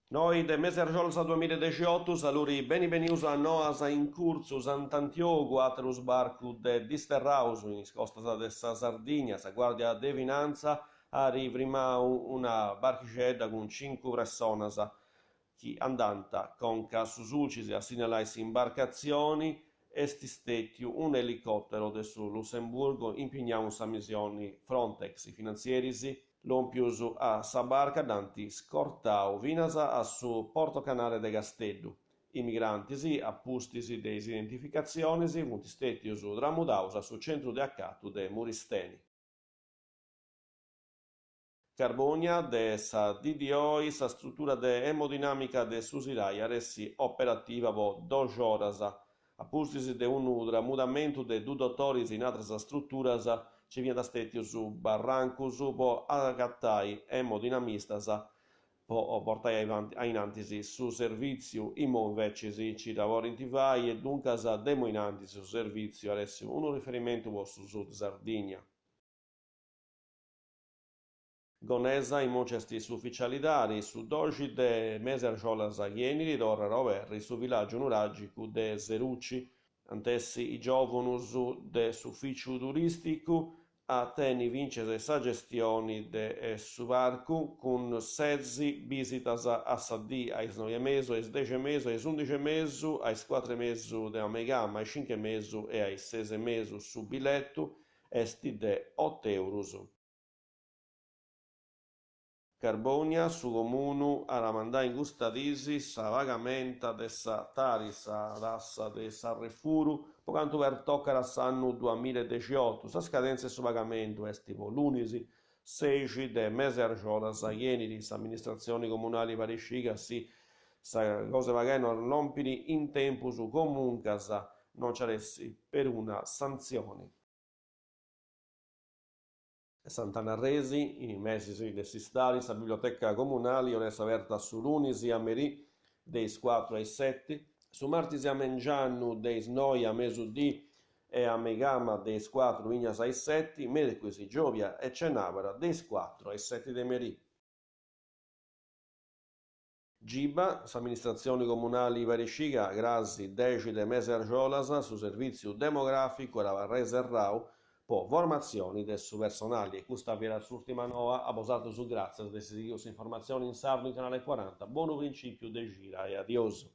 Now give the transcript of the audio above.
Noi de mese argiolsa 2018 saluri beni benius a noas in cursus ant'Antiogu aterus barcu de Disterraus in costas de sa Sardigna, sa guardia de finanza, arrivrima una barchicedda con 5 personas chi andanta conca sus ulcis a segnalais imbarcazioni esti stetiu un elicottero de su Lussemburgo impignamus sa missioni Frontex, i finanzierisi lompius a sa barca danti scortau vinasa a su Porto Canale de Gasteddu. I migranti appustisi de identificazioni funt stetius tramudaus a su centru de accattu de Muristeni. Carbonia de sa DDO sa struttura de emodinamica de Susirai aressi operativa po 2 oras. Appustisi de unu tramudamentu de 2 dottoris in atras strutturas ci viene stetius su barrancus po agattai emodinamistas po portai ainantis su serviziu immo invece ci lavorint vai e duncas demoinantis su serviziu aressi unu riferimento po su Sud Sardigna. Gonesa in mocesti su ufficialidari su doji de mese argiolas ieniri d'ora roverri su villaggio nuragicu de Zerucci, antessi i giovunus de sufficiu turisticu a teni vincere sa gestioni de su varcu con 16 visitas a sadì ais 9 mesu, ais 10 mesu, ais 11 mesu, ais 4 mesu de amegama, ais 5 mesu e ais 6 mesu su bilettu esti de 8 eurus. Carbonia su comunu a ramandà in gustadisi sa vagamenta de sa tarisa rassa de sa refuru po cantu per toccare s'annu 2018. Sa scadenza su pagamento esti po lunisi 6 de mese argiolas ieniri s'amministrazioni comunali parisciga sa cose pagano lompini in tempus comuncas non c'aressi per una sanzione. Sant'Anarresi, i mesi de sistali, sa biblioteca comunale, on è aperta su lunis a merì, deis 4 ai 7, su martis a mengiannu, deis 9 a mesudì e a megama, deis 4 vignas ai 7, mercoledì, giovia e cenabra, deis 4 ai 7 de merì. Giba, s'amministrazioni comunali Varisciga, grassi 10 de mese argiolas, su serviziu demografico era reserrau, po formazioni de su personali e questa era l'ultima nova abbasato su grazie de seguius informazioni in sardo in canale 40. Buon principio de gira e adios.